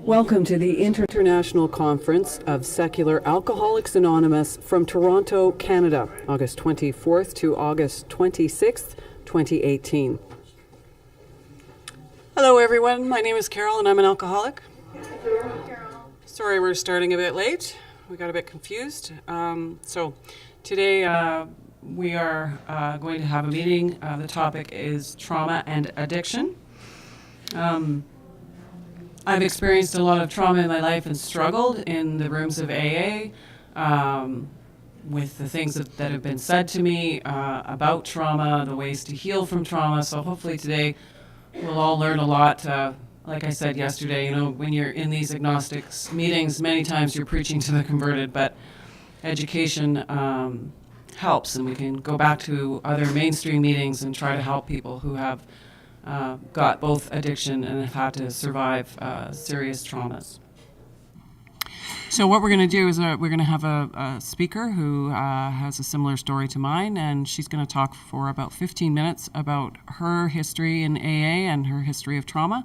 Welcome to the International Conference of Secular Alcoholics Anonymous from Toronto, Canada, August 24th to August 26th, 2018. Hello everyone, my name is Carol and I'm an alcoholic. Carol. Sorry we're starting a bit late. We got a bit confused. So today we are going to have a meeting. The topic is trauma and addiction. I've experienced a lot of trauma in my life and struggled in the rooms of AA with the things that have been said to me about trauma, the ways to heal from trauma. So hopefully today we'll all learn a lot. Like I said yesterday, when you're in these agnostics meetings, many times you're preaching to the converted, but education helps, and we can go back to other mainstream meetings and try to help people who have got both addiction and have had to survive serious traumas. So what we're going to do is we're going to have a speaker who has a similar story to mine, and she's going to talk for about 15 minutes about her history in AA and her history of trauma.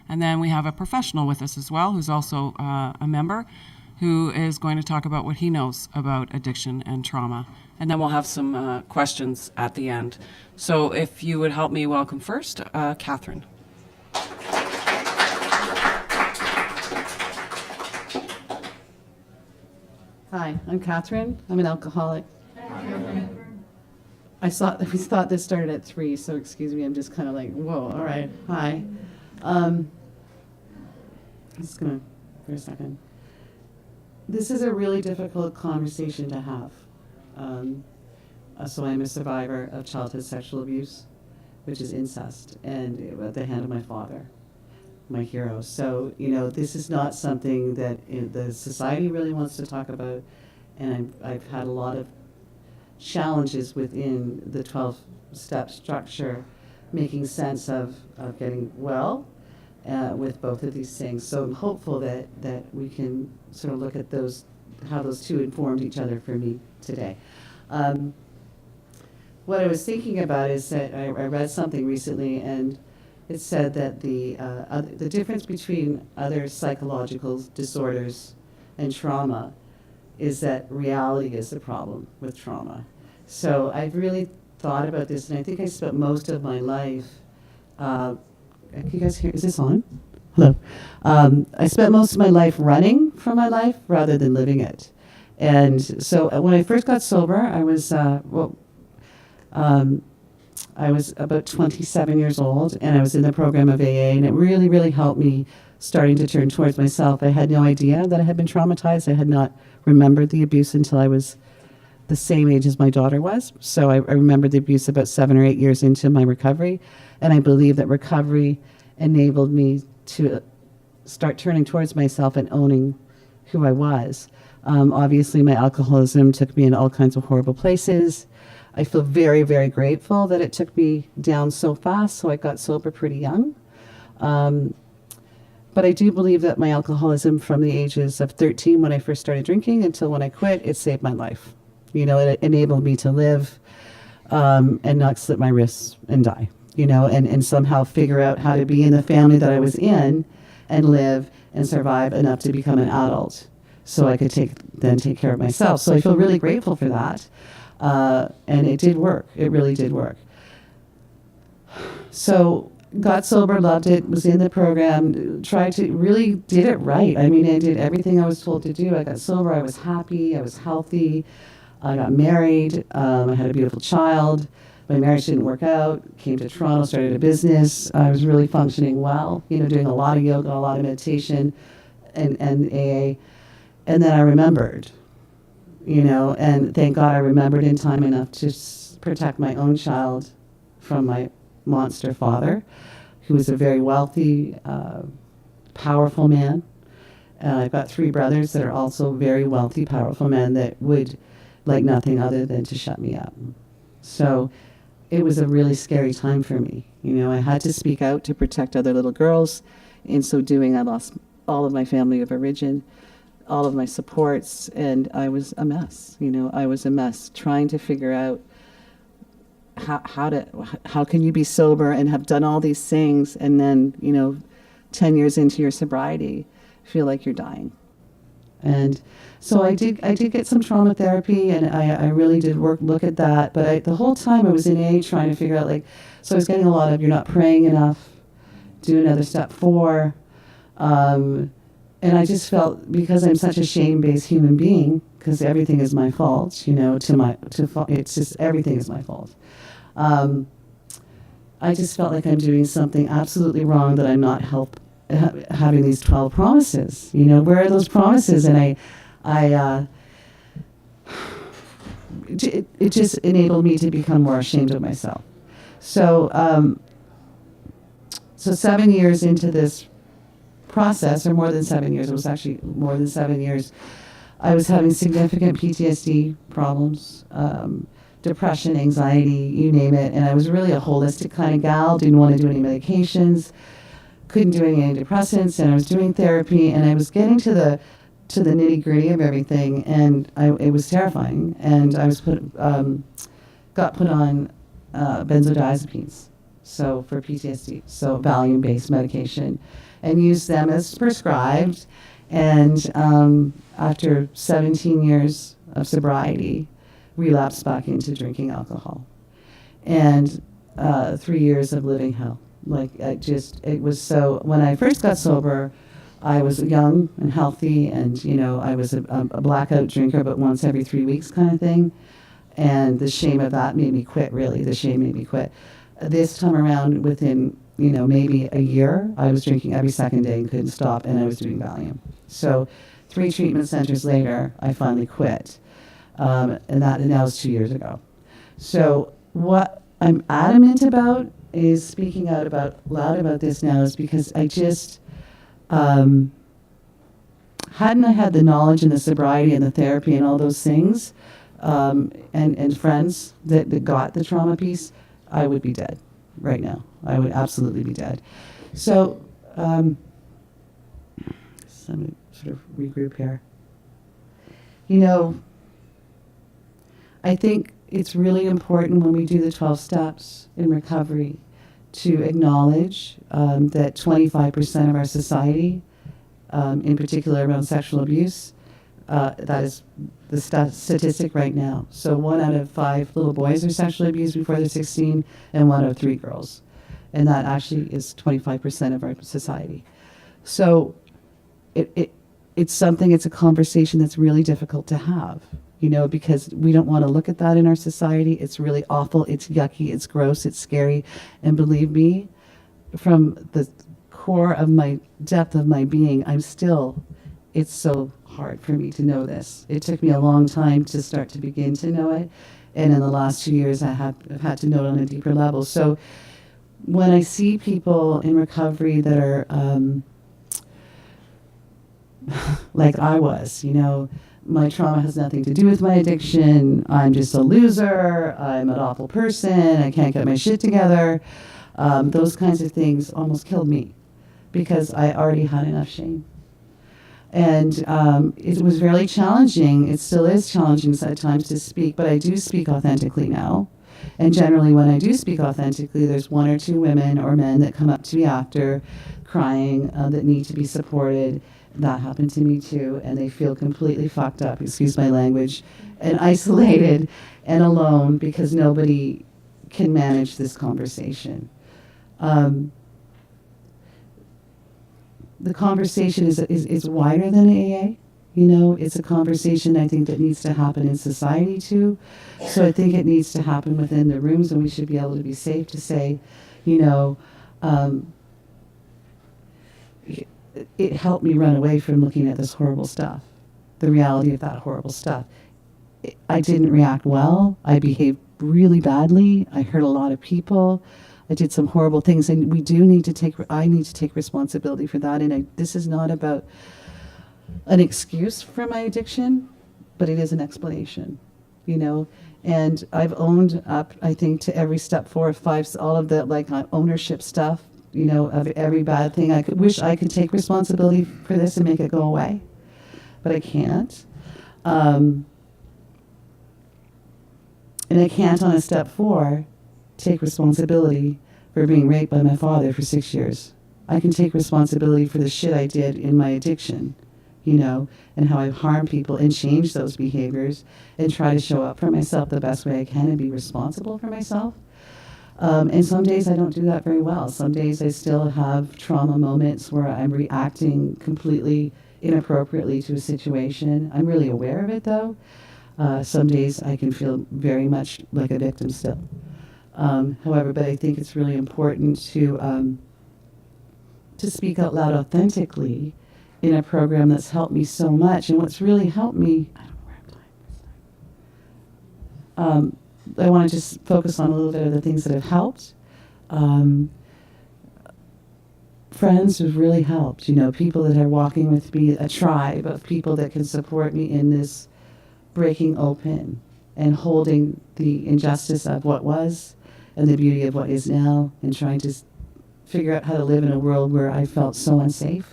And then we have a professional with us as well, who's also a member, who is going to talk about what he knows about addiction and trauma. And then we'll have some questions at the end. So if you would help me welcome first, Catherine. Hi, I'm Catherine. I'm an alcoholic. We thought this started at 3, so excuse me, I'm just kind of like, whoa, all right, hi. I'm just gonna, for a second. This is a really difficult conversation to have. So I'm a survivor of childhood sexual abuse, which is incest, and at the hand of my father, my hero. So, this is not something that the society really wants to talk about, and I've had a lot of challenges within the 12-step structure, making sense of getting well with both of these things. So I'm hopeful that we can sort of look at how those two informed each other for me today. What I was thinking about is that I read something recently, and it said that the difference between other psychological disorders and trauma is that reality is the problem with trauma. So I've really thought about this, and I think I spent most of my life, can you guys hear, is this on? Hello. I spent most of my life running from my life rather than living it. And so when I first got sober, I was about 27 years old, and I was in the program of AA, and it really, really helped me starting to turn towards myself. I had no idea that I had been traumatized. I had not remembered the abuse until I was the same age as my daughter was. So I remembered the abuse about 7 or 8 years into my recovery, and I believe that recovery enabled me to start turning towards myself and owning who I was. Obviously, my alcoholism took me in all kinds of horrible places. I feel very, very grateful that it took me down so fast, so I got sober pretty young. But I do believe that my alcoholism from the ages of 13 when I first started drinking until when I quit, it saved my life. It enabled me to live and not slit my wrists and die, and somehow figure out how to be in the family that I was in and live and survive enough to become an adult so I could take care of myself. So I feel really grateful for that. And it did work. It really did work. So got sober, loved it, was in the program, really did it right. I mean, I did everything I was told to do. I got sober, I was happy, I was healthy. I got married, I had a beautiful child. My marriage didn't work out, came to Toronto, started a business. I was really functioning well, doing a lot of yoga, a lot of meditation, and AA. And then I remembered. And thank God I remembered in time enough to protect my own child from my monster father, who was a very wealthy, powerful man. I've got 3 brothers that are also very wealthy, powerful men that would like nothing other than to shut me up. So it was a really scary time for me. I had to speak out to protect other little girls. In so doing, I lost all of my family of origin, all of my supports, and I was a mess. I was a mess trying to figure out how can you be sober and have done all these things, and then 10 years into your sobriety feel like you're dying. And so I did get some trauma therapy, and I really did look at that. But the whole time I was in AA trying to figure out, like, so I was getting a lot of, you're not praying enough, do another step 4. And I just felt, because I'm such a shame-based human being, because everything is my fault, it's just everything is my fault. I just felt like I'm doing something absolutely wrong, that I'm not having these 12 promises. Where are those promises? And it just enabled me to become more ashamed of myself. So 7 years into this process, or more than 7 years, it was actually more than 7 years, I was having significant PTSD problems, depression, anxiety, you name it. And I was really a holistic kind of gal, didn't want to do any medications, couldn't do any antidepressants, and I was doing therapy, and I was getting to the nitty-gritty of everything, and it was terrifying. And I was got put on benzodiazepines, so for PTSD, so Valium-based medication, and used them as prescribed. And after 17 years of sobriety, relapsed back into drinking alcohol, and 3 years of living hell. It was so, when I first got sober, I was young and healthy, and, I was a blackout drinker, but once every 3 weeks kind of thing. And the shame of that made me quit, really. The shame made me quit. This time around, within, maybe a year, I was drinking every second day and couldn't stop, and I was doing Valium. So 3 treatment centers later, I finally quit. And that was 2 years ago. So what I'm adamant about is speaking out loud about this now, is because I just, hadn't I had the knowledge and the sobriety and the therapy and all those things, and friends that got the trauma piece, I would be dead right now. I would absolutely be dead. So, let me sort of regroup here. I think it's really important when we do the 12 steps in recovery to acknowledge that 25% of our society, in particular around sexual abuse, that is the statistic right now. So 1 out of 5 little boys are sexually abused before they're 16, and 1 out of 3 girls. And that actually is 25% of our society. So it's a conversation that's really difficult to have. Because we don't want to look at that in our society. It's really awful. It's yucky. It's gross. It's scary. And believe me, from the core of my depth of my being, it's so hard for me to know this. It took me a long time to start to begin to know it. And in the last 2 years, I've had to know it on a deeper level. So when I see people in recovery that are like I was, my trauma has nothing to do with my addiction. I'm just a loser. I'm an awful person. I can't get my shit together. Those kinds of things almost killed me because I already had enough shame. And it was very challenging. It still is challenging at times to speak, but I do speak authentically now. And generally when I do speak authentically, there's 1 or 2 women or men that come up to me after crying that need to be supported. That happened to me too, and they feel completely fucked up, excuse my language, and isolated and alone because nobody can manage this conversation. The conversation is wider than AA. It's a conversation I think that needs to happen in society too. So I think it needs to happen within the rooms, and we should be able to be safe to say, it helped me run away from looking at this horrible stuff, the reality of that horrible stuff. I didn't react well. I behaved really badly. I hurt a lot of people. I did some horrible things, and I need to take responsibility for that. And this is not about an excuse for my addiction, but it is an explanation, And I've owned up, I think, to every step 4 or 5, all of the ownership stuff, of every bad thing. I wish I could take responsibility for this and make it go away, but I can't. And I can't, on a step 4, take responsibility for being raped by my father for 6 years. I can take responsibility for the shit I did in my addiction, you know, and how I've harmed people and changed those behaviors and try to show up for myself the best way I can and be responsible for myself. And some days I don't do that very well. Some days I still have trauma moments where I'm reacting completely inappropriately to a situation. I'm really aware of it, though. Some days I can feel very much like a victim still. However, but I think it's really important to speak out loud authentically in a program that's helped me so much. And what's really helped me, I don't know where I'm going. I want to just focus on a little bit of the things that have helped. Friends have really helped, you know, people that are walking with me, a tribe of people that can support me in this breaking open and holding the injustice of what was and the beauty of what is now, and trying to figure out how to live in a world where I felt so unsafe.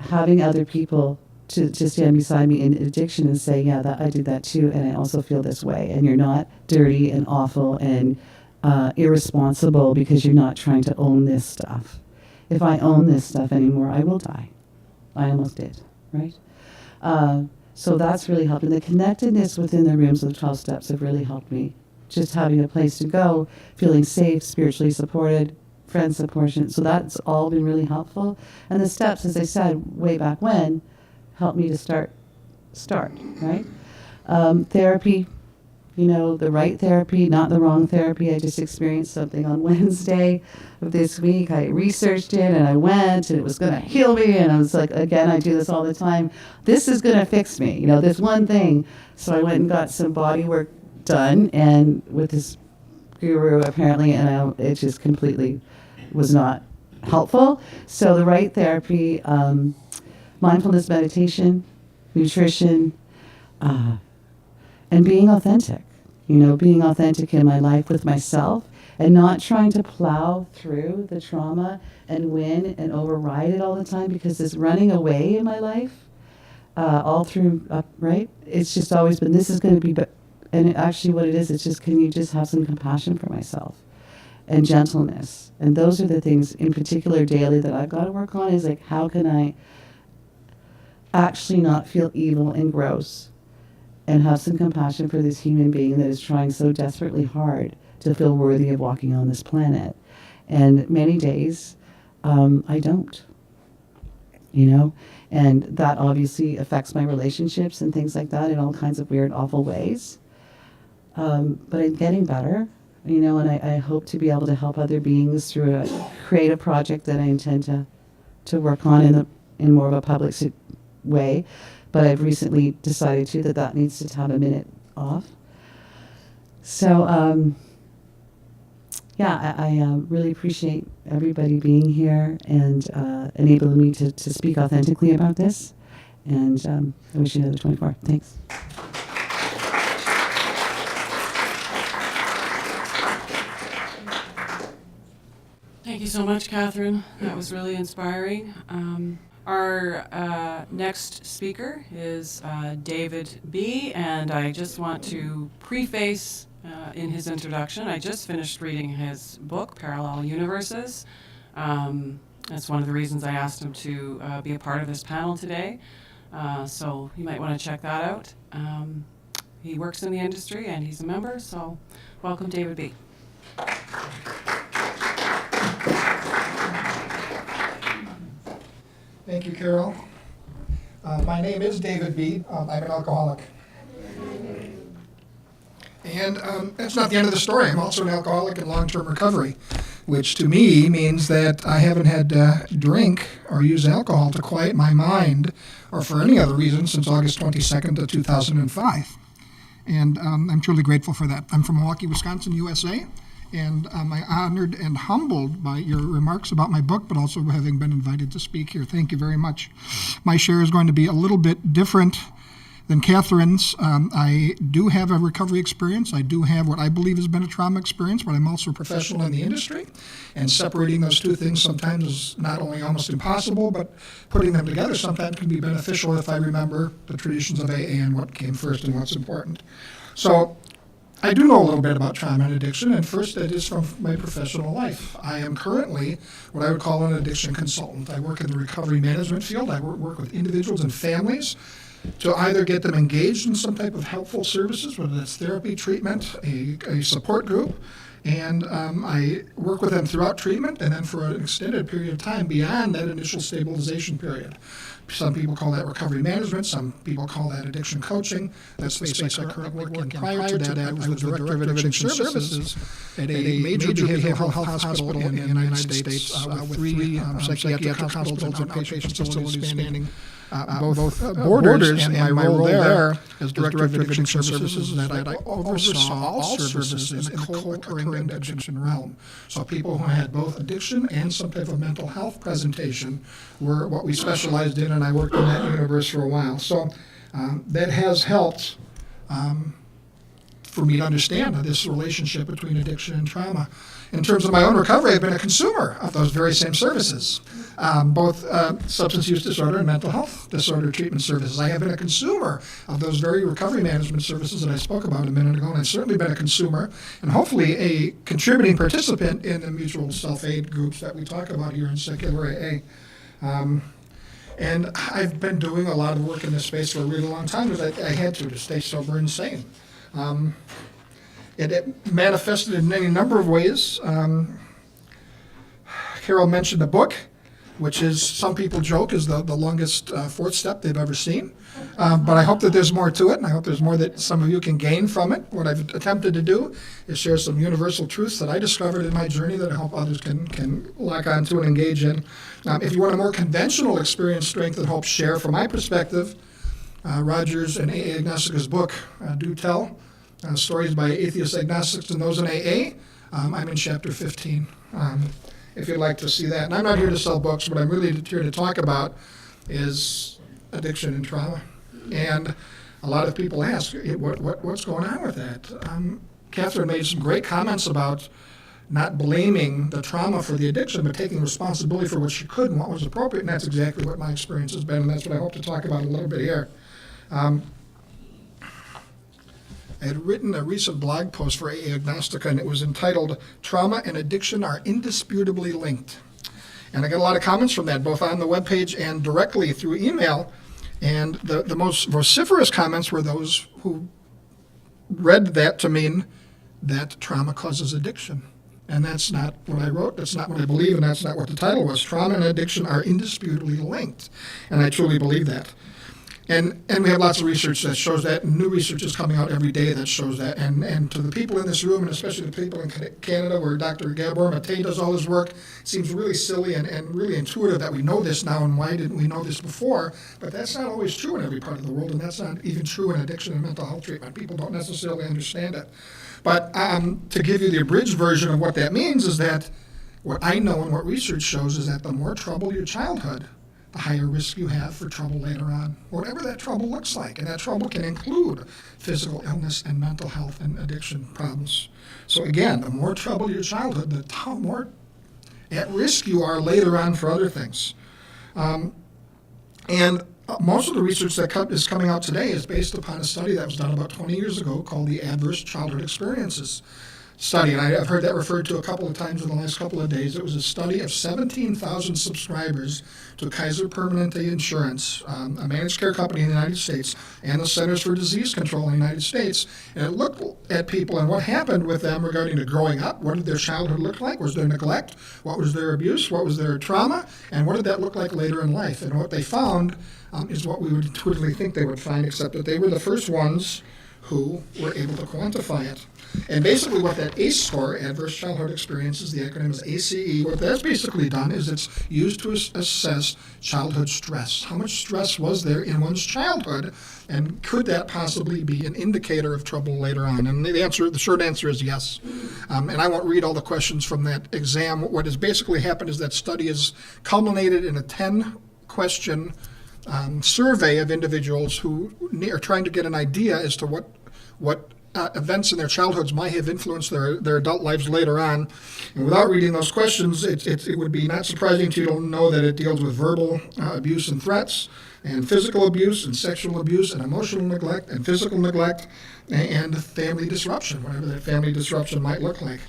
Having other people to stand beside me in addiction and say, yeah, that I did that too, and I also feel this way, and you're not dirty and awful and irresponsible because you're not trying to own this stuff. If I own this stuff anymore, I will die. I almost did, right? So that's really helped. And the connectedness within the rooms of 12 steps have really helped me. Just having a place to go, feeling safe, spiritually supported, friend support. So that's all been really helpful. And the steps, as I said, way back when, helped me to start, right? Therapy, you know, the right therapy, not the wrong therapy. I just experienced something on Wednesday of this week. I researched it and I went and it was going to heal me. And I was like, again, I do this all the time. This is going to fix me, you know, this one thing. So I went and got some body work done and with this guru apparently, and it just completely was not helpful. So the right therapy, mindfulness meditation, nutrition, and being authentic. You know, being authentic in my life with myself and not trying to plow through the trauma and win and override it all the time, because this running away in my life, all through, right? It's just always been, this is going to be, and actually what it is, it's just, can you just have some compassion for myself and gentleness? And those are the things in particular daily that I've got to work on, is like, how can I actually not feel evil and gross and have some compassion for this human being that is trying so desperately hard to feel worthy of walking on this planet. And many days, I don't, you know, and that obviously affects my relationships and things like that in all kinds of weird, awful ways. But I'm getting better, you know, and I hope to be able to help other beings through a creative project that I intend to work on in more of a public way. But I've recently decided too that needs to have a minute off. So yeah, I really appreciate everybody being here and enabling me to speak authentically about this. And I wish you another 24. Thanks. Thank you so much, Catherine. That was really inspiring. Our next speaker is David B., and I just want to preface in his introduction, I just finished reading his book, Parallel Universes. That's one of the reasons I asked him to be a part of this panel today. So you might want to check that out. He works in the industry and he's a member, so welcome, David B. Thank you, Carol. My name is David B. I'm an alcoholic. And that's not the end of the story. I'm also an alcoholic in long-term recovery, which to me means that I haven't had to drink or use alcohol to quiet my mind or for any other reason since August 22nd of 2005. And I'm truly grateful for that. I'm from Milwaukee, Wisconsin, USA. And I'm honored and humbled by your remarks about my book, but also having been invited to speak here. Thank you very much. My share is going to be a little bit different than Catherine's. I do have a recovery experience. I do have what I believe has been a trauma experience, but I'm also a professional in the industry. And separating those two things sometimes is not only almost impossible, but putting them together sometimes can be beneficial if I remember the traditions of AA and what came first and what's important. So I do know a little bit about trauma and addiction, and first that is from my professional life. I am currently what I would call an addiction consultant. I work in the recovery management field. I work with individuals and families to either get them engaged in some type of helpful services, whether that's therapy, treatment, a support group, and I work with them throughout treatment and then for an extended period of time beyond that initial stabilization period. Some people call that recovery management. Some people call that addiction coaching. That's the space I currently work in. Prior to that, I was the director of addiction services at a major behavioral health hospital in the United States with three psychiatric hospitals and outpatient facilities spanning both borders. And my role there as director of addiction services is that I oversaw all services in the co-occurring addiction realm. So people who had both addiction and some type of mental health presentation were what we specialized in, and I worked in that universe for a while. So that has helped for me to understand this relationship between addiction and trauma. In terms of my own recovery, I've been a consumer of those very same services, both substance use disorder and mental health disorder treatment services. I have been a consumer of those very recovery management services that I spoke about a minute ago, and I've certainly been a consumer and hopefully a contributing participant in the mutual self-aid groups that we talk about here in secular AA. And I've been doing a lot of work in this space for a really long time because I had to stay sober and sane. It manifested in any number of ways. Carol mentioned a book, which is, some people joke, is the longest fourth step they've ever seen. But I hope that there's more to it, and I hope there's more that some of you can gain from it. What I've attempted to do is share some universal truths that I discovered in my journey that I hope others can lock onto and engage in. If you want a more conventional experience, strength, and hope share from my perspective, Rogers and AA Agnostica's book, Do Tell, Stories by Atheist Agnostics and Those in AA. I'm in chapter 15, if you'd like to see that. And I'm not here to sell books. What I'm really here to talk about is addiction and trauma. And a lot of people ask, what's going on with that? Catherine made some great comments about not blaming the trauma for the addiction, but taking responsibility for what she could and what was appropriate. And that's exactly what my experience has been, and that's what I hope to talk about a little bit here. I had written a recent blog post for AA Agnostica, and it was entitled, Trauma and Addiction Are Indisputably Linked. And I got a lot of comments from that, both on the webpage and directly through email. And the most vociferous comments were those who read that to mean that trauma causes addiction. And that's not what I wrote, that's not what I believe, and that's not what the title was. Trauma and addiction are indisputably linked. And I truly believe that. And we have lots of research that shows that, and new research is coming out every day that shows that. And to the people in this room, and especially the people in Canada, where Dr. Gabor Mate does all his work, it seems really silly and really intuitive that we know this now, and why didn't we know this before? But that's not always true in every part of the world, and that's not even true in addiction and mental health treatment. People don't necessarily understand it. But to give you the abridged version of what that means is that what I know and what research shows is that the more troubled your childhood, the higher risk you have for trouble later on, whatever that trouble looks like. And that trouble can include physical illness and mental health and addiction problems. So again, the more troubled your childhood, the more at risk you are later on for other things. And most of the research that is coming out today is based upon a study that was done about 20 years ago called the Adverse Childhood Experiences Study, and I've heard that referred to a couple of times in the last couple of days. It was a study of 17,000 subscribers to Kaiser Permanente Insurance, a managed care company in the United States, and the Centers for Disease Control in the United States. And it looked at people and what happened with them regarding to growing up. What did their childhood look like? Was there neglect? What was their abuse? What was their trauma? And what did that look like later in life? And what they found is what we would intuitively think they would find, except that they were the first ones who were able to quantify it. And basically what that ACE score, Adverse Childhood Experiences, the acronym is ACE, what that's basically done is it's used to assess childhood stress. How much stress was there in one's childhood, and could that possibly be an indicator of trouble later on? And the short answer is yes. And I won't read all the questions from that exam. What has basically happened is that study has culminated in a 10-question survey of individuals who are trying to get an idea as to what events in their childhoods might have influenced their adult lives later on. And without reading those questions, it would be not surprising to you to know that it deals with verbal abuse and threats, and physical abuse and sexual abuse and emotional neglect and physical neglect and family disruption, whatever that family disruption might look like.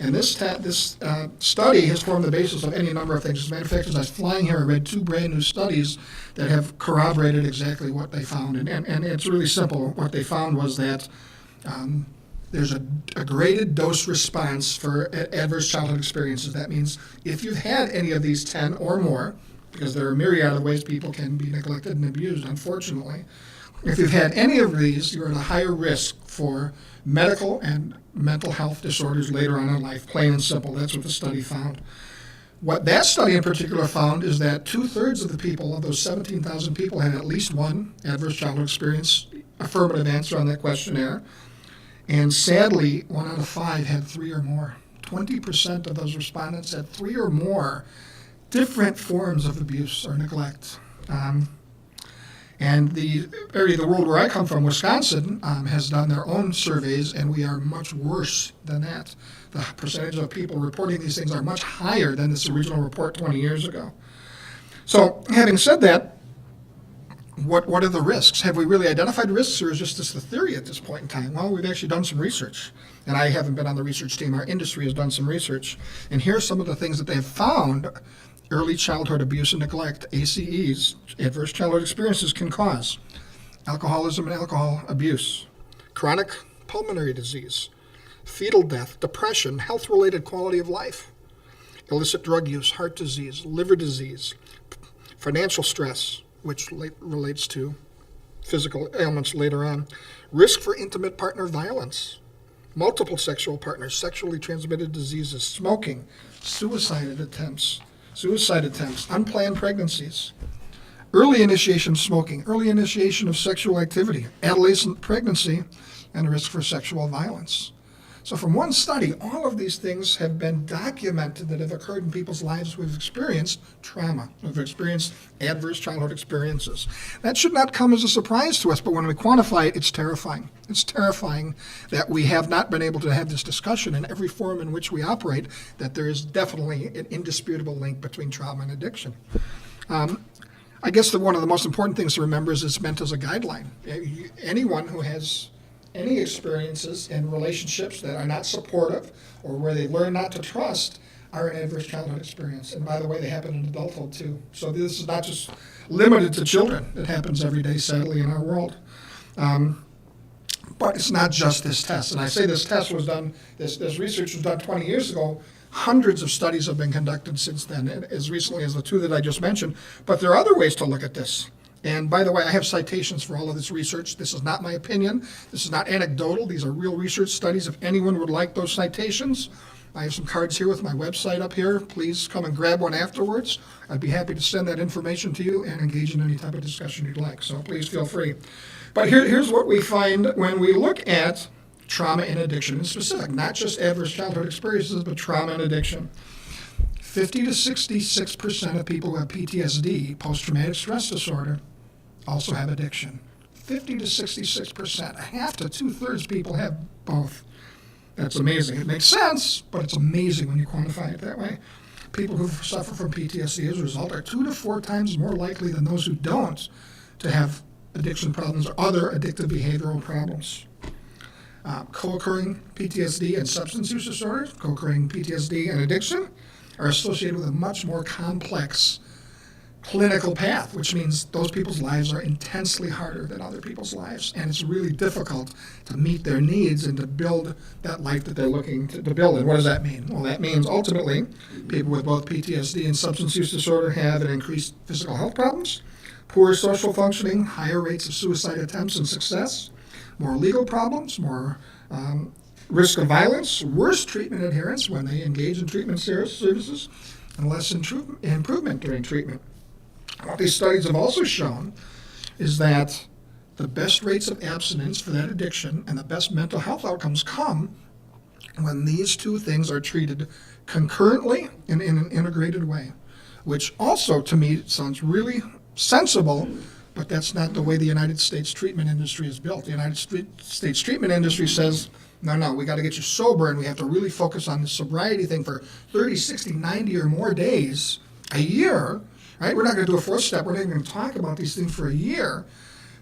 And this study has formed the basis of any number of things. As a matter of fact, as I was flying here, I read 2 brand new studies that have corroborated exactly what they found. And it's really simple. What they found was that there's a graded dose response for adverse childhood experiences. That means if you've had any of these 10 or more, because there are a myriad of ways people can be neglected and abused, unfortunately, if you've had any of these, you're at a higher risk for medical and mental health disorders later on in life, plain and simple. That's what the study found. What that study in particular found is that 2/3 of the people, of those 17,000 people, had at least one adverse childhood experience, affirmative answer on that questionnaire. And sadly, 1 out of 5 had 3 or more. 20% of those respondents had 3 or more different forms of abuse or neglect. And the area of the world where I come from, Wisconsin, has done their own surveys, and we are much worse than that. The percentage of people reporting these things are much higher than this original report 20 years ago. So, having said that, what are the risks? Have we really identified risks, or is this just a theory at this point in time? Well, we've actually done some research, and I haven't been on the research team. Our industry has done some research, and here are some of the things that they have found early childhood abuse and neglect, ACEs, adverse childhood experiences, can cause: alcoholism and alcohol abuse, chronic pulmonary disease, fetal death, depression, health-related quality of life, illicit drug use, heart disease, liver disease, financial stress, which relates to physical ailments later on, risk for intimate partner violence, multiple sexual partners, sexually transmitted diseases, smoking, suicide attempts, unplanned pregnancies, early initiation of smoking, early initiation of sexual activity, adolescent pregnancy, and risk for sexual violence. So from one study, all of these things have been documented that have occurred in people's lives who have experienced trauma, who have experienced adverse childhood experiences. That should not come as a surprise to us, but when we quantify it, it's terrifying. It's terrifying that we have not been able to have this discussion in every forum in which we operate, that there is definitely an indisputable link between trauma and addiction. I guess that one of the most important things to remember is it's meant as a guideline. Anyone who has any experiences in relationships that are not supportive or where they learn not to trust are an adverse childhood experience. And by the way, they happen in adulthood too. So this is not just limited to children. It happens every day, sadly, in our world. But it's not just this test. And I say this test was done, this research was done 20 years ago. Hundreds of studies have been conducted since then, as recently as the 2 that I just mentioned. But there are other ways to look at this. And by the way, I have citations for all of this research. This is not my opinion. This is not anecdotal. These are real research studies. If anyone would like those citations, I have some cards here with my website up here. Please come and grab one afterwards. I'd be happy to send that information to you and engage in any type of discussion you'd like. So please feel free. But here's what we find when we look at trauma and addiction in specific, not just adverse childhood experiences, but trauma and addiction. 50 to 66% of people who have PTSD, post-traumatic stress disorder, also have addiction. 50 to 66%, half to 2/3 people have both. That's amazing. It makes sense, but it's amazing when you quantify it that way. People who suffer from PTSD as a result are 2 to 4 times more likely than those who don't to have addiction problems or other addictive behavioral problems. Co-occurring PTSD and substance use disorders, co-occurring PTSD and addiction, are associated with a much more complex clinical path, which means those people's lives are intensely harder than other people's lives, and it's really difficult to meet their needs and to build that life that they're looking to build. And what does that mean? Well, that means ultimately people with both PTSD and substance use disorder have an increased physical health problems, poor social functioning, higher rates of suicide attempts and success, more legal problems, more risk of violence, worse treatment adherence when they engage in treatment services, and less improvement during treatment. What these studies have also shown is that the best rates of abstinence for that addiction and the best mental health outcomes come when these 2 things are treated concurrently and in an integrated way, which also to me sounds really sensible, but that's not the way the United States treatment industry is built. The United States treatment industry says, no, we got to get you sober, and we have to really focus on the sobriety thing for 30, 60, 90 or more days a year, right? We're not going to do a fourth step. We're not even going to talk about these things for a year.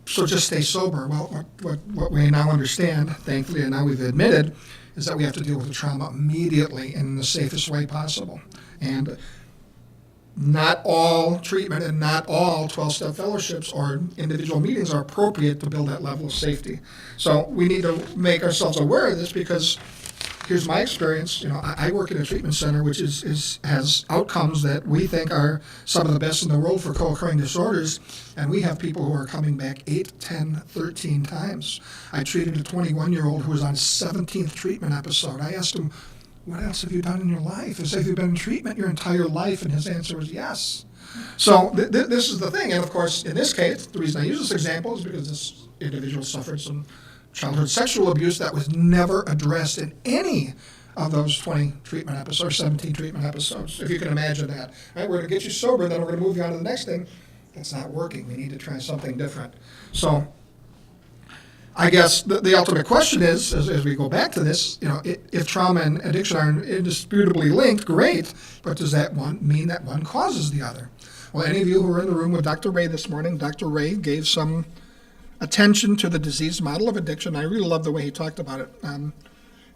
So just stay sober. Well, what we now understand, thankfully, and now we've admitted, is that we have to deal with the trauma immediately in the safest way possible. And not all treatment and not all 12-step fellowships or individual meetings are appropriate to build that level of safety. So we need to make ourselves aware of this, because here's my experience. I work in a treatment center which has outcomes that we think are some of the best in the world for co-occurring disorders, and we have people who are coming back 8, 10, 13 times. I treated a 21-year-old who was on his 17th treatment episode. I asked him, what else have you done in your life? Have you been in treatment your entire life? And his answer was yes. So this is the thing. And of course, in this case, the reason I use this example is because this individual suffered some childhood sexual abuse that was never addressed in any of those 20 treatment episodes, 17 treatment episodes, if you can imagine that. Right? We're going to get you sober, then we're going to move you on to the next thing. That's not working. We need to try something different. So I guess the ultimate question is, as we go back to this, if trauma and addiction are indisputably linked, great, but does that mean that one causes the other? Well, any of you who were in the room with Dr. Ray this morning, Dr. Ray gave some attention to the disease model of addiction. I really love the way he talked about it.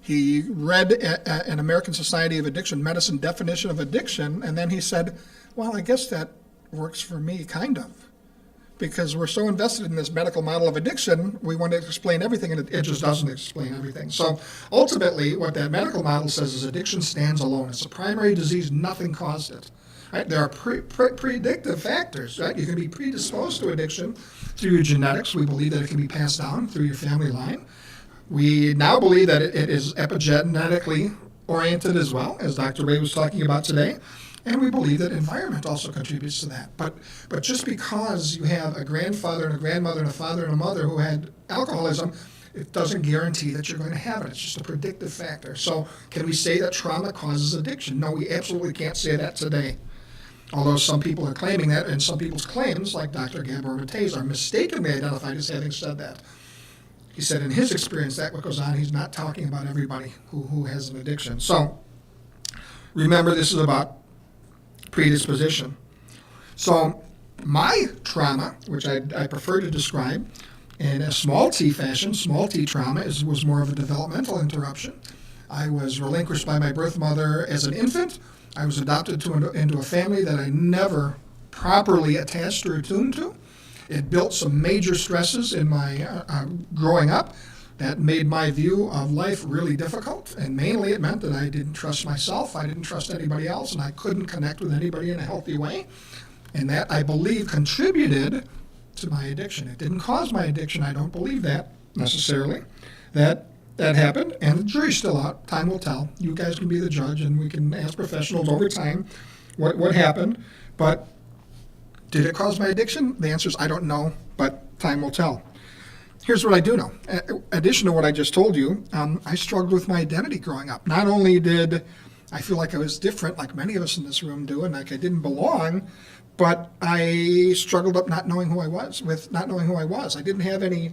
He read an American Society of Addiction Medicine definition of addiction, and then he said, well, I guess that works for me, kind of. Because we're so invested in this medical model of addiction, we want to explain everything, and it just doesn't explain everything. So ultimately, what that medical model says is addiction stands alone. It's a primary disease, nothing caused it. Right? There are predictive factors. Right? You can be predisposed to addiction through your genetics. We believe that it can be passed down through your family line. We now believe that it is epigenetically oriented as well, as Dr. Ray was talking about today. And we believe that environment also contributes to that. But just because you have a grandfather and a grandmother and a father and a mother who had alcoholism, it doesn't guarantee that you're going to have it. It's just a predictive factor. So can we say that trauma causes addiction? No, we absolutely can't say that today. Although some people are claiming that, and some people's claims, like Dr. Gabor Mate's, are mistakenly identified as having said that. He said in his experience that what goes on, he's not talking about everybody who has an addiction. So remember, this is about predisposition. So my trauma, which I prefer to describe in a small t fashion, small t trauma was more of a developmental interruption. I was relinquished by my birth mother as an infant. I was adopted into a family that I never properly attached or attuned to. It built some major stresses in my growing up that made my view of life really difficult, and mainly it meant that I didn't trust myself, I didn't trust anybody else, and I couldn't connect with anybody in a healthy way. And that, I believe, contributed to my addiction. It didn't cause my addiction. I don't believe that necessarily. That happened, and the jury's still out. Time will tell. You guys can be the judge, and we can ask professionals over time what happened. But did it cause my addiction? The answer is I don't know, but time will tell. Here's what I do know. In addition to what I just told you, I struggled with my identity growing up. Not only did I feel like I was different, like many of us in this room do, and like I didn't belong, but I struggled up not knowing who I was. I didn't have any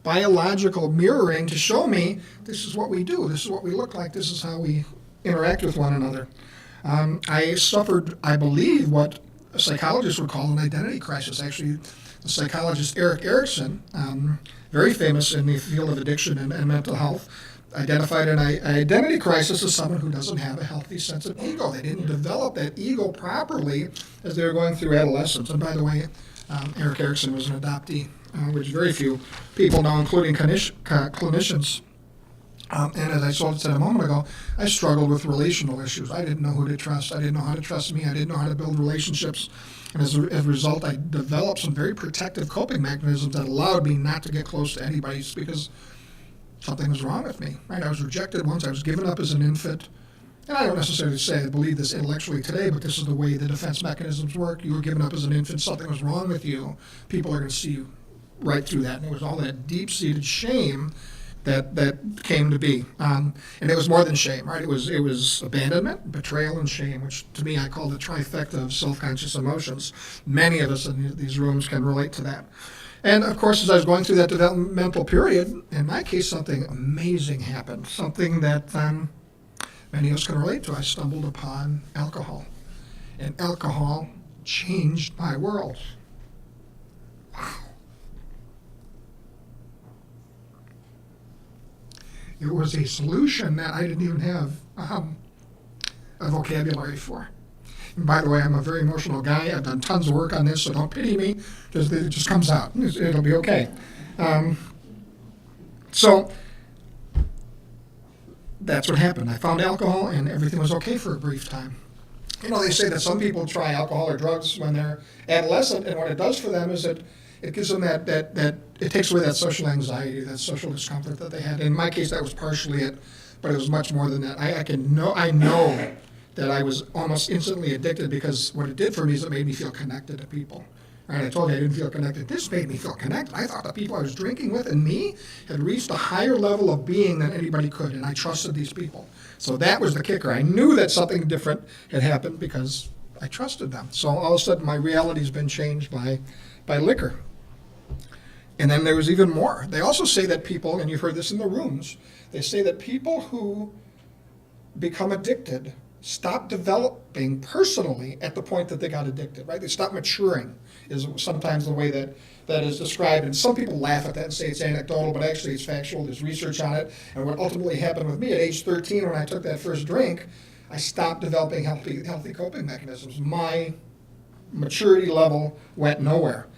biological mirroring to show me this is what we do, this is what we look like, this is how we interact with one another. I suffered, I believe, what psychologists would call an identity crisis. Actually, the psychologist Erik Erikson, very famous in the field of addiction and mental health, identified an identity crisis as someone who doesn't have a healthy sense of ego. They didn't develop that ego properly as they were going through adolescence. And by the way, Erik Erikson was an adoptee, which very few people know, including clinicians. And as I said a moment ago, I struggled with relational issues. I didn't know who to trust. I didn't know how to trust me. I didn't know how to build relationships. And as a result, I developed some very protective coping mechanisms that allowed me not to get close to anybody because something was wrong with me. Right? I was rejected once. I was given up as an infant. And I don't necessarily say I believe this intellectually today, but this is the way the defense mechanisms work. You were given up as an infant. Something was wrong with you. People are going to see you right through that. And it was all that deep-seated shame that came to be. And it was more than shame, right? It was abandonment, betrayal, and shame, which to me I call the trifecta of self-conscious emotions. Many of us in these rooms can relate to that. And of course, as I was going through that developmental period, in my case, something amazing happened, something that many of us can relate to. I stumbled upon alcohol, and alcohol changed my world. Wow. It was a solution that I didn't even have a vocabulary for. And by the way, I'm a very emotional guy. I've done tons of work on this, so don't pity me. It just comes out. It'll be okay. So that's what happened. I found alcohol, and everything was okay for a brief time. You know, they say that some people try alcohol or drugs when they're adolescent, and what it does for them is it gives them that it takes away that social anxiety, that social discomfort that they had. In my case, that was partially it, but it was much more than that. I know that I was almost instantly addicted because what it did for me is it made me feel connected to people. Right? I told you I didn't feel connected. This made me feel connected. I thought the people I was drinking with and me had reached a higher level of being than anybody could, and I trusted these people. So that was the kicker. I knew that something different had happened because I trusted them. So all of a sudden my reality's been changed by liquor. And then there was even more. They also say that people, and you've heard this in the rooms, they say that people who become addicted stop developing personally at the point that they got addicted, right? They stop maturing is sometimes the way that is described. And some people laugh at that and say it's anecdotal, but actually it's factual. There's research on it. And what ultimately happened with me at age 13 when I took that first drink, I stopped developing healthy coping mechanisms. My maturity level went nowhere.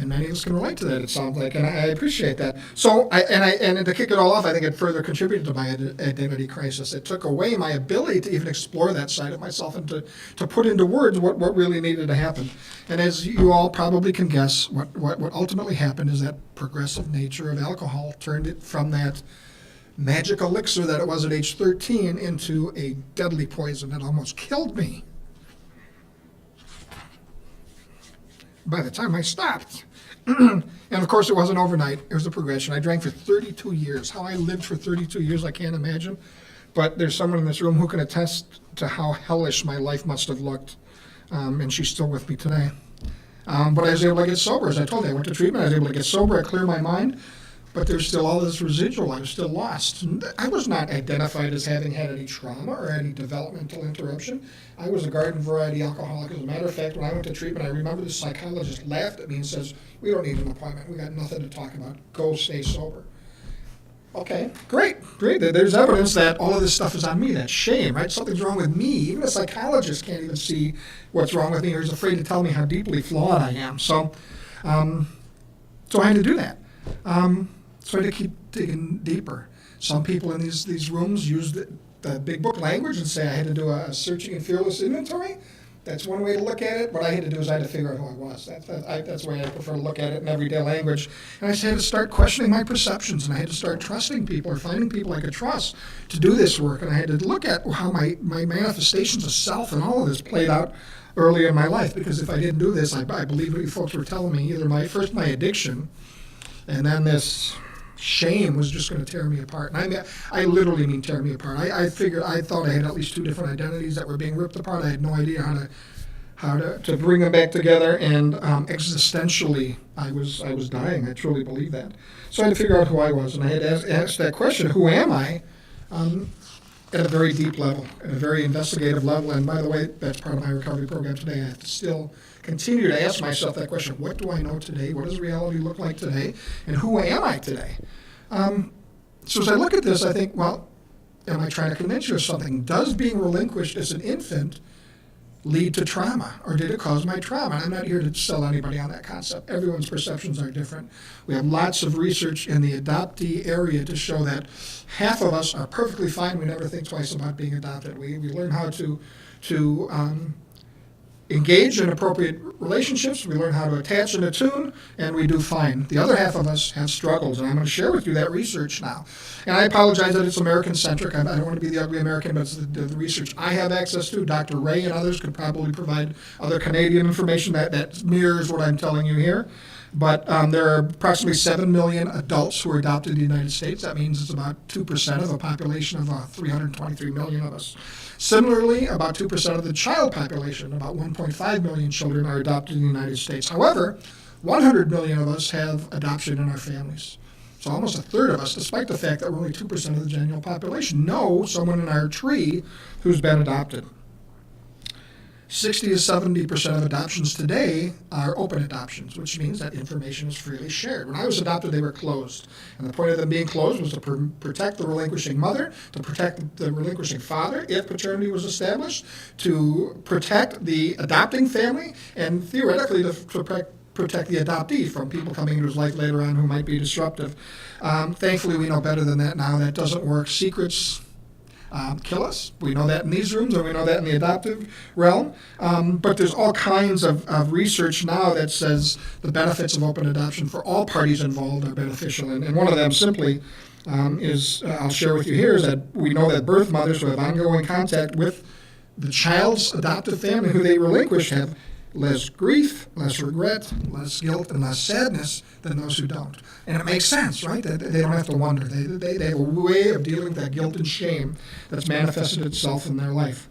And many of us can relate to that, it sounds like, and I appreciate that. So, and to kick it all off, I think it further contributed to my identity crisis. It took away my ability to even explore that side of myself and to put into words what really needed to happen. And as you all probably can guess, what ultimately happened is that progressive nature of alcohol turned it from that magic elixir that it was at age 13 into a deadly poison that almost killed me. By the time I stopped. And of course, it wasn't overnight. It was a progression. I drank for 32 years. How I lived for 32 years, I can't imagine. But there's someone in this room who can attest to how hellish my life must have looked. And she's still with me today. But I was able to get sober. As I told you, I went to treatment. I was able to get sober. I cleared my mind. But there's still all this residual. I was still lost. And I was not identified as having had any trauma or any developmental interruption. I was a garden variety alcoholic. As a matter of fact, when I went to treatment, I remember the psychologist laughed at me and says, "We don't need an appointment. We got nothing to talk about. Go stay sober." Okay, great. There's evidence that all of this stuff is on me. That's shame, right? Something's wrong with me. Even a psychologist can't even see what's wrong with me, or is afraid to tell me how deeply flawed I am. So I had to do that. So I had to keep digging deeper. Some people in these rooms use the big book language and say I had to do a searching and fearless inventory. That's one way to look at it. What I had to do is I had to figure out who I was. That's the way I prefer to look at it in everyday language. And I had to start questioning my perceptions, and I had to start trusting people or finding people I could trust to do this work. And I had to look at how my manifestations of self and all of this played out early in my life. Because if I didn't do this, I believe what you folks were telling me, either my addiction, and then this shame was just going to tear me apart. And I literally mean tear me apart. I thought I had at least two different identities that were being ripped apart. I had no idea how to bring them back together. And existentially, I was dying. I truly believe that. So I had to figure out who I was, and I had to ask that question: who am I? At a very deep level, at a very investigative level. And by the way, that's part of my recovery program today. I have to still continue to ask myself that question: what do I know today? What does reality look like today? And who am I today? So as I look at this, I think, well, am I trying to convince you of something? Does being relinquished as an infant lead to trauma, or did it cause my trauma? And I'm not here to sell anybody on that concept. Everyone's perceptions are different. We have lots of research in the adoptee area to show that half of us are perfectly fine. We never think twice about being adopted. We learn how to engage in appropriate relationships. We learn how to attach and attune, and we do fine. The other half of us have struggles, and I'm going to share with you that research now. And I apologize that it's American-centric. I don't want to be the ugly American, but it's the research I have access to. Dr. Ray and others could probably provide other Canadian information that mirrors what I'm telling you here. But there are approximately 7 million adults who are adopted in the United States. That means it's about 2% of a population of 323 million of us. Similarly, about 2% of the child population, about 1.5 million children, are adopted in the United States. However, 100 million of us have adoption in our families. So almost a third of us, despite the fact that we're only 2% of the general population, know someone in our tree who's been adopted. 60 to 70% of adoptions today are open adoptions, which means that information is freely shared. When I was adopted, they were closed. And the point of them being closed was to protect the relinquishing mother, to protect the relinquishing father if paternity was established, to protect the adopting family, and theoretically to protect the adoptee from people coming into his life later on who might be disruptive. Thankfully, we know better than that now. That doesn't work. Secrets kill us. We know that in these rooms, and we know that in the adoptive realm. But there's all kinds of research now that says the benefits of open adoption for all parties involved are beneficial. And one of them simply I'll share with you here, is that we know that birth mothers who have ongoing contact with the child's adoptive family who they relinquish have less grief, less regret, less guilt, and less sadness than those who don't. And it makes sense, right? They don't have to wonder. They have a way of dealing with that guilt and shame that's manifested itself in their life.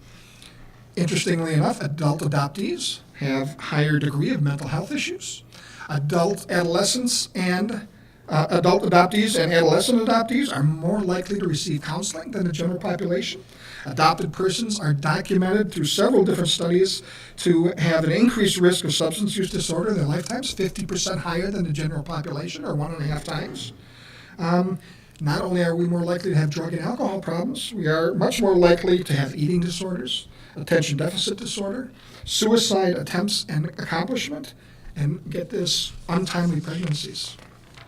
Interestingly enough, adult adoptees have higher degree of mental health issues. Adult adolescents and adult adoptees and adolescent adoptees are more likely to receive counseling than the general population. Adopted persons are documented through several different studies to have an increased risk of substance use disorder in their lifetimes, 50% higher than the general population, or 1.5 times. Not only are we more likely to have drug and alcohol problems, we are much more likely to have eating disorders, attention deficit disorder, suicide attempts and accomplishment, and get this, untimely pregnancies.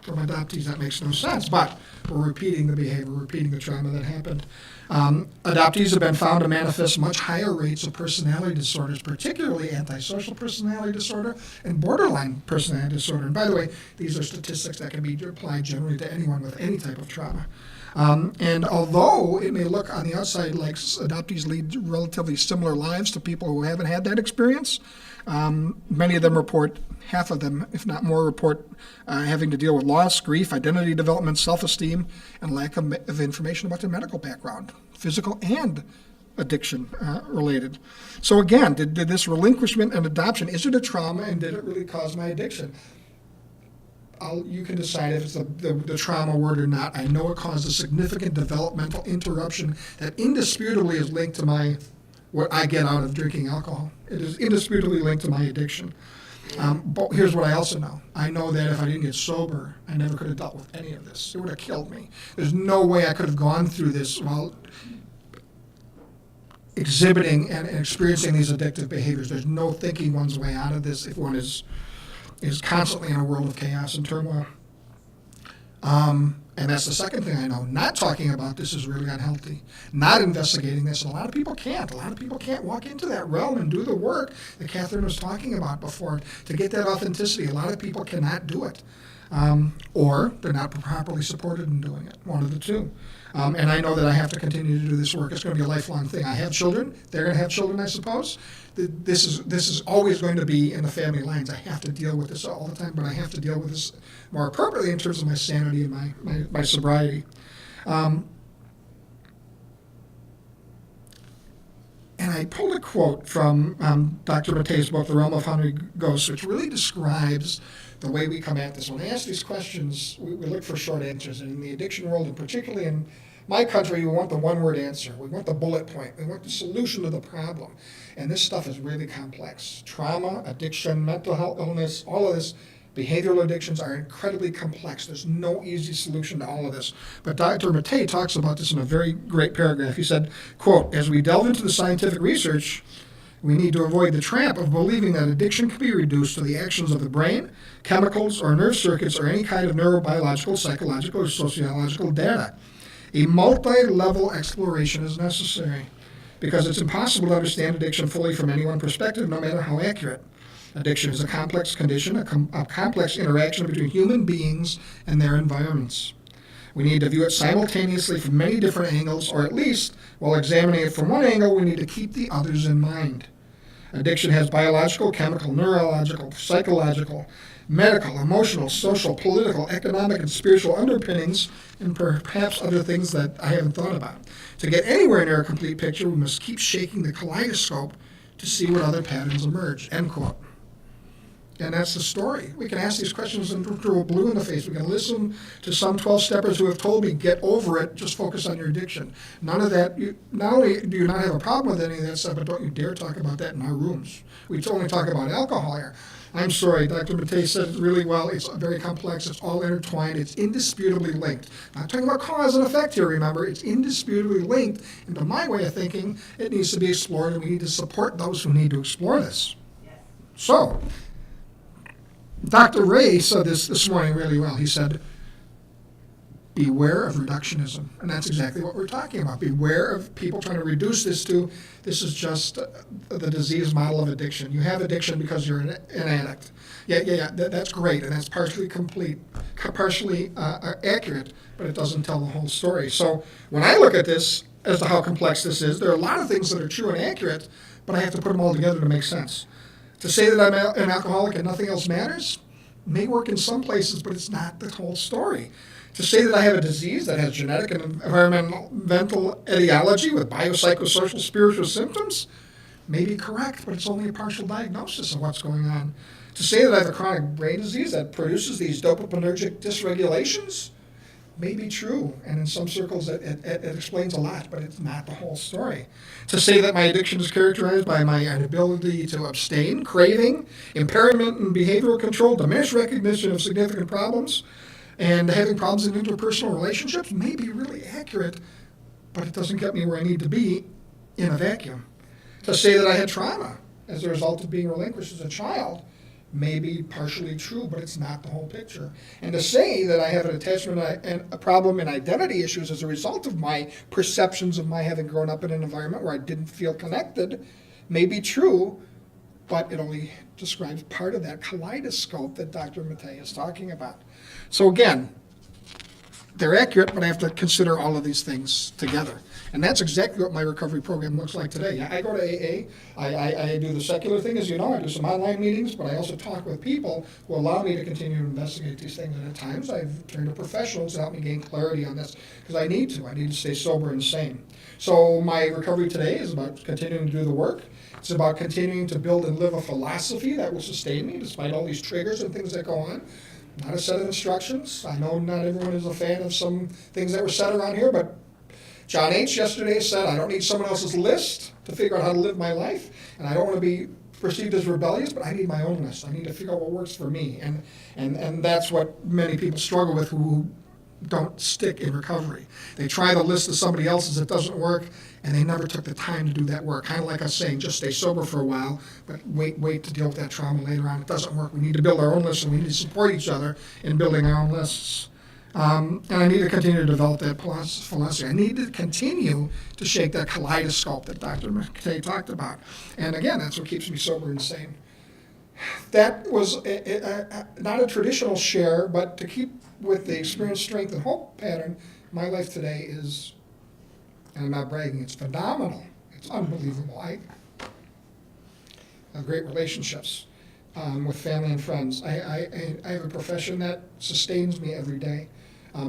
From adoptees, that makes no sense, but we're repeating the behavior, repeating the trauma that happened. Adoptees have been found to manifest much higher rates of personality disorders, particularly antisocial personality disorder and borderline personality disorder. And by the way, these are statistics that can be applied generally to anyone with any type of trauma. And although it may look on the outside like adoptees lead relatively similar lives to people who haven't had that experience, many of them report, half of them, if not more, report having to deal with loss, grief, identity development, self-esteem, and lack of information about their medical background, physical and addiction related. So again, did this relinquishment and adoption, is it a trauma, and did it really cause my addiction? You can decide if it's the trauma word or not. I know it caused a significant developmental interruption that indisputably is linked to what I get out of drinking alcohol. It is indisputably linked to my addiction. But here's what I also know. I know that if I didn't get sober, I never could have dealt with any of this. It would have killed me. There's no way I could have gone through this while exhibiting and experiencing these addictive behaviors. There's no thinking one's way out of this if one is constantly in a world of chaos and turmoil. And that's the second thing I know. Not talking about this is really unhealthy. Not investigating this. And a lot of people can't. A lot of people can't walk into that realm and do the work that Catherine was talking about before to get that authenticity. A lot of people cannot do it. Or they're not properly supported in doing it. One of the two. And I know that I have to continue to do this work. It's going to be a lifelong thing. I have children. They're going to have children, I suppose. This is always going to be in the family lines. I have to deal with this all the time, but I have to deal with this more appropriately in terms of my sanity and my sobriety. And I pulled a quote from Dr. Matei's book, The Realm of Hungry Ghosts, which really describes the way we come at this. When I ask these questions, we look for short answers. And in the addiction world, and particularly in my country, we want the one-word answer. We want the bullet point. We want the solution to the problem. And this stuff is really complex. Trauma, addiction, mental health illness, all of this, behavioral addictions are incredibly complex. There's no easy solution to all of this. But Dr. Matei talks about this in a very great paragraph. He said, quote, "As we delve into the scientific research, we need to avoid the trap of believing that addiction can be reduced to the actions of the brain, chemicals, or nerve circuits, or any kind of neurobiological, psychological, or sociological data. A multi-level exploration is necessary because it's impossible to understand addiction fully from any one perspective, no matter how accurate. Addiction is a complex condition, a complex interaction between human beings and their environments. We need to view it simultaneously from many different angles, or at least, while examining it from one angle, we need to keep the others in mind. Addiction has biological, chemical, neurological, psychological, medical, emotional, social, political, economic, and spiritual underpinnings, and perhaps other things that I haven't thought about. To get anywhere near a complete picture, we must keep shaking the kaleidoscope to see what other patterns emerge, end quote. And that's the story. We can ask these questions until we're blue in the face. We can listen to some 12-steppers who have told me, get over it, just focus on your addiction. None of that, not only do you not have a problem with any of that stuff, but don't you dare talk about that in our rooms. We only talk about alcohol here. I'm sorry, Dr. Matei said it really well. It's very complex. It's all intertwined. It's indisputably linked. Not talking about cause and effect here, remember. It's indisputably linked. And to my way of thinking, it needs to be explored, and we need to support those who need to explore this. So, Dr. Ray said this morning really well. He said, beware of reductionism. And that's exactly what we're talking about. Beware of people trying to reduce this to, this is just the disease model of addiction. You have addiction because you're an addict. Yeah, that's great, and that's partially accurate, but it doesn't tell the whole story. So when I look at this as to how complex this is, there are a lot of things that are true and accurate, but I have to put them all together to make sense. To say that I'm an alcoholic and nothing else matters may work in some places, but it's not the whole story. To say that I have a disease that has genetic and environmental etiology with biopsychosocial spiritual symptoms may be correct, but it's only a partial diagnosis of what's going on. To say that I have a chronic brain disease that produces these dopaminergic dysregulations may be true, and in some circles it explains a lot, but it's not the whole story. To say that my addiction is characterized by my inability to abstain, craving, impairment in behavioral control, diminished recognition of significant problems, and having problems in interpersonal relationships may be really accurate, but it doesn't get me where I need to be in a vacuum. To say that I had trauma as a result of being relinquished as a child may be partially true, but it's not the whole picture. And to say that I have an attachment and a problem in identity issues as a result of my perceptions of my having grown up in an environment where I didn't feel connected may be true, but it only describes part of that kaleidoscope that Dr. Matei is talking about. So again, they're accurate, but I have to consider all of these things together. And that's exactly what my recovery program looks like today. I go to AA. I do the secular thing, as you know. I do some online meetings, but I also talk with people who allow me to continue to investigate these things. And at times, I've turned to professionals to help me gain clarity on this, because I need to. I need to stay sober and sane. So my recovery today is about continuing to do the work. It's about continuing to build and live a philosophy that will sustain me despite all these triggers and things that go on. Not a set of instructions. I know not everyone is a fan of some things that were said around here, but John H. yesterday said, I don't need someone else's list to figure out how to live my life, and I don't want to be perceived as rebellious, but I need my own list. I need to figure out what works for me, and that's what many people struggle with who don't stick in recovery. They try the list of somebody else's, it doesn't work, and they never took the time to do that work. Kind of like us saying, just stay sober for a while, but wait to deal with that trauma later on. It doesn't work. We need to build our own list, and we need to support each other in building our own lists. And I need to continue to develop that philosophy. I need to continue to shake that kaleidoscope that Dr. McKay talked about. And again, that's what keeps me sober and sane. That was not a traditional share, but to keep with the experience, strength, and hope pattern, my life today is, and I'm not bragging, it's phenomenal. It's unbelievable. I have great relationships with family and friends. I have a profession that sustains me every day.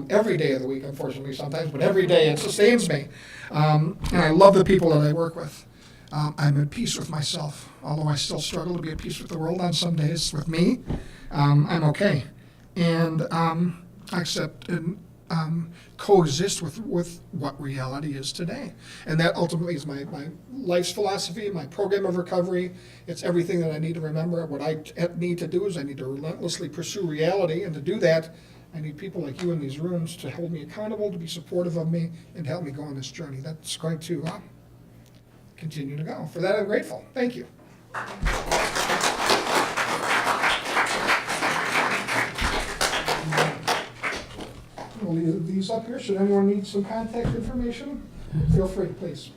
Every day of the week, unfortunately, sometimes, but every day it sustains me. And I love the people that I work with. I'm at peace with myself, although I still struggle to be at peace with the world on some days. With me, I'm okay. And I accept and coexist with what reality is today. And that ultimately is my life's philosophy, my program of recovery. It's everything that I need to remember. What I need to do is I need to relentlessly pursue reality, and to do that, I need people like you in these rooms to hold me accountable, to be supportive of me, and to help me go on this journey. That's going to continue to go. For that, I'm grateful. Thank you. We'll leave these up here. Should anyone need some contact information, feel free, please.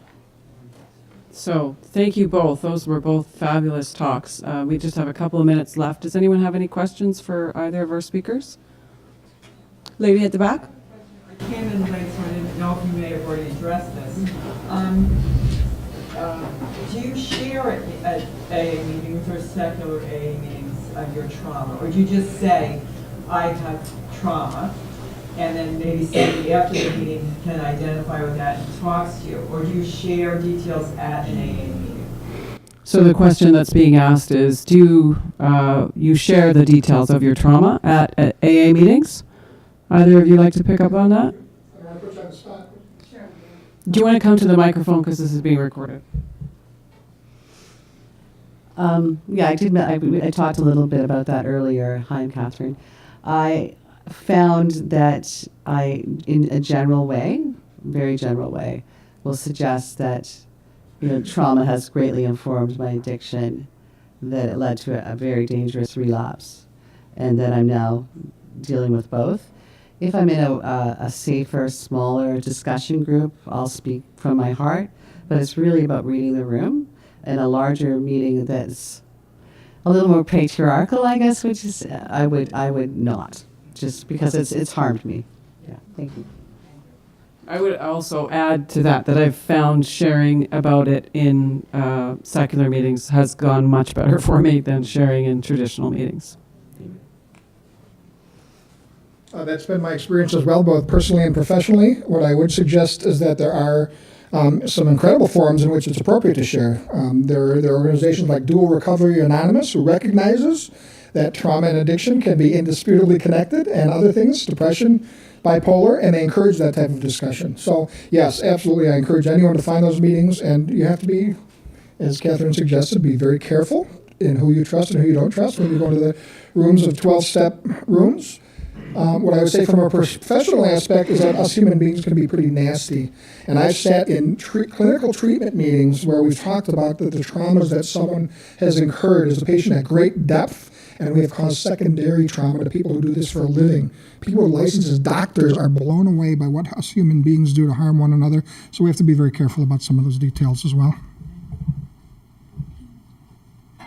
So thank you both. Those were both fabulous talks. We just have a couple of minutes left. Does anyone have any questions for either of our speakers? Lady at the back? I came in late, so I didn't know if you may have already addressed this. Do you share at AA meetings or secular AA meetings of your trauma? Or do you just say, I have trauma, and then maybe somebody after the meeting can identify with that and talks to you? Or do you share details at an AA meeting? So the question that's being asked is, do you share the details of your trauma at AA meetings? Either of you like to pick up on that? I want to put you on the spot. Do you want to come to the microphone because this is being recorded? Yeah, I talked a little bit about that earlier. Hi, I'm Catherine. I found that in a general way, very general way, will suggest that trauma has greatly informed my addiction, that it led to a very dangerous relapse, and that I'm now dealing with both. If I'm in a safer, smaller discussion group, I'll speak from my heart, but it's really about reading the room. In a larger meeting that's a little more patriarchal, I guess, which is I would not, just because it's harmed me. Yeah, thank you. I would also add to that I've found sharing about it in secular meetings has gone much better for me than sharing in traditional meetings. That's been my experience as well, both personally and professionally. What I would suggest is that there are some incredible forums in which it's appropriate to share. There are organizations like Dual Recovery Anonymous, who recognizes that trauma and addiction can be indisputably connected, and other things, depression, bipolar, and they encourage that type of discussion. So yes, absolutely, I encourage anyone to find those meetings, and you have to be, as Catherine suggested, be very careful in who you trust and who you don't trust when you go to the rooms of 12-step rooms. What I would say from a professional aspect is that us human beings can be pretty nasty. And I've sat in clinical treatment meetings where we've talked about the traumas that someone has incurred as a patient at great depth, and we have caused secondary trauma to people who do this for a living. People licensed as doctors are blown away by what us human beings do to harm one another, so we have to be very careful about some of those details as well.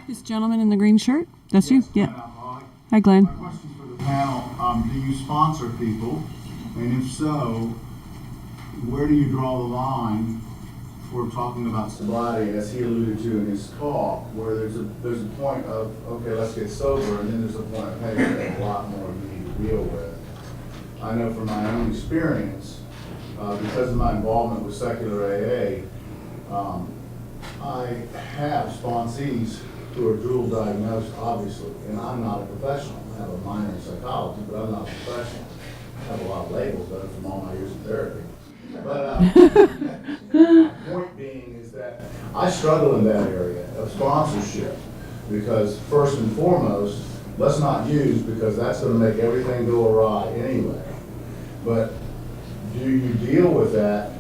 This gentleman in the green shirt, that's Yes, you? Yeah. Hi, Glenn. My question for the panel, do you sponsor people? And if so, where do you draw the line for talking about sobriety, as he alluded to in his talk, where there's a point of, okay, let's get sober, and then there's a point of, hey, there's a lot more we need to deal with. I know from my own experience, because of my involvement with secular AA, I have sponsees who are dual diagnosed, obviously, and I'm not a professional. I have a minor in psychology, but I'm not a professional. I have a lot of labels, but from all my years of therapy. But my point being is that I struggle in that area of sponsorship, because first and foremost, let's not use, because that's going to make everything go awry anyway. But do you deal with that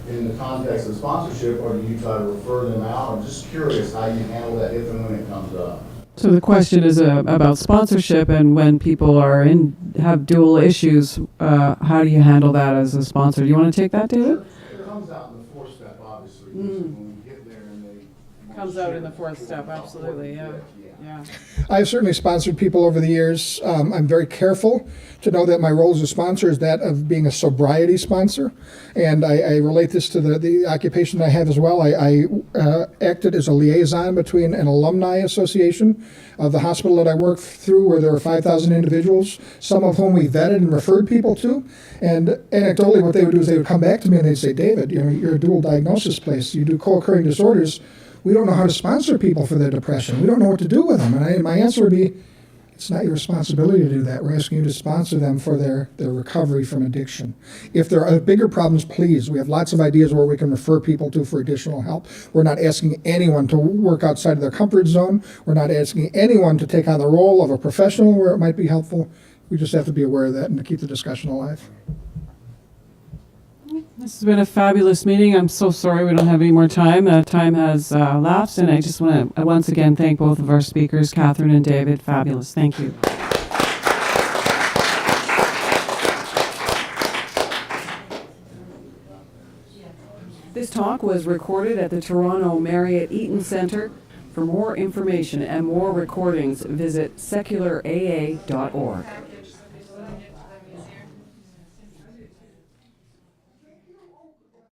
in the context of sponsorship, or do you try to refer them out? I'm just curious how you handle that if and when it comes up. So the question is about sponsorship, and when people have dual issues, how do you handle that as a sponsor? Do you want to take that, David? It comes out in the fourth step, obviously, when we get there and they... Comes out in the fourth step, absolutely, yeah. I've certainly sponsored people over the years. I'm very careful to know that my role as a sponsor is that of being a sobriety sponsor. And I relate this to the occupation that I have as well. I acted as a liaison between an alumni association of the hospital that I work through, where there are 5,000 individuals, some of whom we vetted and referred people to. And anecdotally, what they would do is they would come back to me and they'd say, David, you're a dual diagnosis place. You do co-occurring disorders. We don't know how to sponsor people for their depression. We don't know what to do with them. And my answer would be, it's not your responsibility to do that. We're asking you to sponsor them for their recovery from addiction. If there are bigger problems, please. We have lots of ideas where we can refer people to for additional help. We're not asking anyone to work outside of their comfort zone. We're not asking anyone to take on the role of a professional where it might be helpful. We just have to be aware of that and to keep the discussion alive. This has been a fabulous meeting. I'm so sorry we don't have any more time. Time has lapsed, and I just want to once again thank both of our speakers, Catherine and David. Fabulous. Thank you. This talk was recorded at the Toronto Marriott Eaton Centre. For more information and more recordings, visit seculara.org.